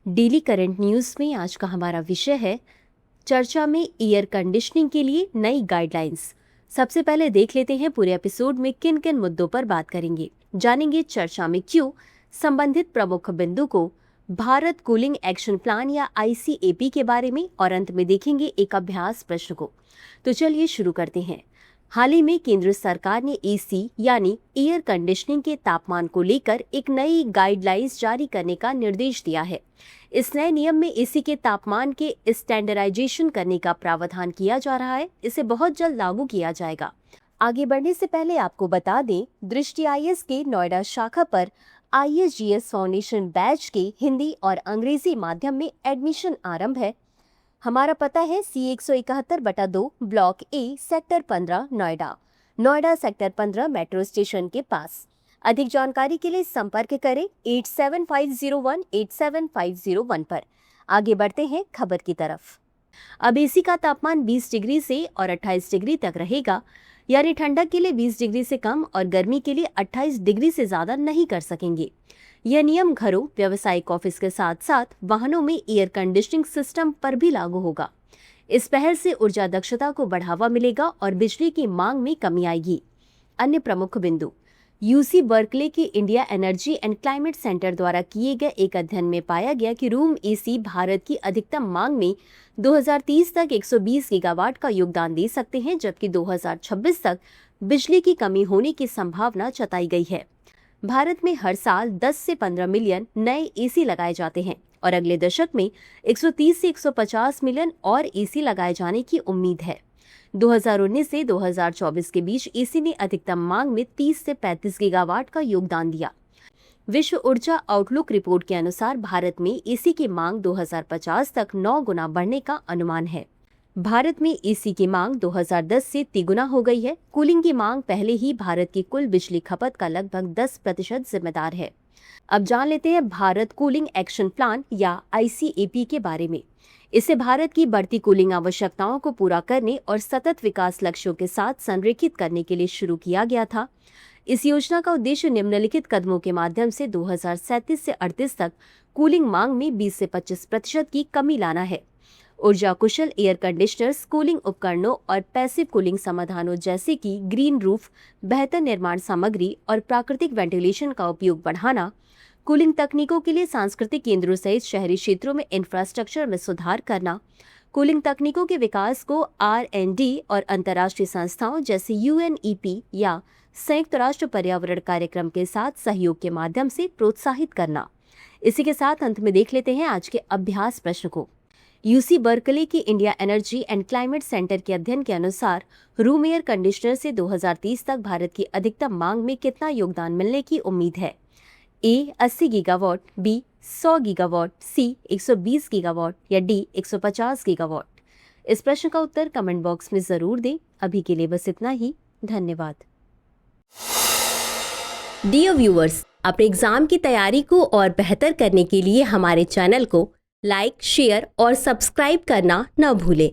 Daily current news में आज का हमारा विषय है चर्चा में एयर कंडीशनिंग के लिए नई गाइडलाइंस। सबसे पहले देख लेते हैं पूरे एपिसोड में किन किन मुद्दों पर बात करेंगे। जानेंगे चर्चा में क्यों, संबंधित प्रमुख बिंदु को, भारत कूलिंग एक्शन प्लान या ICAP के बारे में और अंत में देखेंगे एक अभ्यास प्रश्न को। तो चलिए शुरू करते हैं। हाल ही में केंद्र सरकार ने AC यानी एयर कंडीशनिंग के तापमान को लेकर एक नई गाइडलाइंस जारी करने का निर्देश दिया है। इस नए नियम में AC के तापमान के स्टैंडर्डाइजेशन करने का प्रावधान किया जा रहा है। इसे बहुत जल्द लागू किया जाएगा। आगे बढ़ने से पहले आपको बता दें, दृष्टि IAS के नोएडा शाखा पर ISGS फाउंडेशन बैच के हिंदी और अंग्रेजी माध्यम में एडमिशन आरंभ है। हमारा पता है C171/2 block A sector 15 Noida sector 15 metro station के पास। अधिक जानकारी के लिए संपर्क करें 8750187501 पर। आगे बढ़ते हैं खबर की तरफ। अब AC का तापमान 20 डिग्री से और 28 डिग्री तक रहेगा, यानी ठंडक के लिए 20 डिग्री से कम और गर्मी के लिए 28 डिग्री से ज्यादा नहीं कर सकेंगे। यह नियम घरों, व्यावसायिक ऑफिस के साथ साथ वाहनों में एयर कंडीशनिंग सिस्टम पर भी लागू होगा। इस पहल से ऊर्जा दक्षता को बढ़ावा मिलेगा और बिजली की मांग में कमी आएगी। अन्य प्रमुख बिंदु। UC बर्कले के India energy and climate centre द्वारा किए गए एक अध्ययन में पाया गया कि रूम AC भारत की अधिकतम मांग में 2030 तक 120 गीगावाट का योगदान दे सकते हैं, जबकि 2026 तक बिजली की कमी होने की संभावना जताई गई है। भारत में हर साल 10 से 15 मिलियन नए AC लगाए जाते हैं और अगले दशक में 130 से 150 मिलियन और AC लगाए जाने की उम्मीद है। 2019 से 2024 के बीच AC ने अधिकतम मांग में 30 से 35 गीगावाट का योगदान दिया। विश्व ऊर्जा आउटलुक रिपोर्ट के अनुसार भारत में AC की मांग 2050 तक 9 गुना बढ़ने का अनुमान है। भारत में AC की मांग 2010 से तिगुना हो गई है। कूलिंग की मांग पहले ही भारत की कुल बिजली खपत का लगभग 10% जिम्मेदार है। अब जान लेते हैं भारत कूलिंग एक्शन प्लान या ICAP के बारे में। इसे भारत की बढ़ती कूलिंग आवश्यकताओं को पूरा करने और सतत विकास लक्ष्यों के साथ संरेखित करने के लिए शुरू किया गया था। इस योजना का उद्देश्य निम्नलिखित कदमों के माध्यम से 2037 से 38 तक कूलिंग मांग में 20 से 25% की कमी लाना है। ऊर्जा कुशल एयर कंडीशनर्स, कूलिंग उपकरणों और पैसिव कूलिंग समाधानों जैसे कि ग्रीन रूफ, बेहतर निर्माण सामग्री और प्राकृतिक वेंटिलेशन का उपयोग बढ़ाना, कूलिंग तकनीकों के लिए सांस्कृतिक केंद्रों सहित शहरी क्षेत्रों में इंफ्रास्ट्रक्चर में सुधार करना, कूलिंग तकनीकों के विकास को R&D और अंतर्राष्ट्रीय संस्थाओं जैसे UNEP या संयुक्त राष्ट्र पर्यावरण कार्यक्रम के साथ सहयोग के माध्यम से प्रोत्साहित करना। इसी के साथ अंत में देख लेते हैं आज के अभ्यास प्रश्न को। UC बर्कले के India energy and climate centre के अध्ययन के अनुसार रूम एयर कंडीशनर से 2030 तक भारत की अधिकतम मांग में कितना योगदान मिलने की उम्मीद है? A 80 gigawatt, B 100 gigawatt, C 120 gigawatt या D 150 गीगावाट। इस प्रश्न का उत्तर कमेंट बॉक्स में जरूर दें। अभी के लिए बस इतना ही। धन्यवाद। डियर व्यूअर्स, अपने एग्जाम की तैयारी को और बेहतर करने के लिए हमारे चैनल को लाइक, शेयर और सब्सक्राइब करना न भूलें।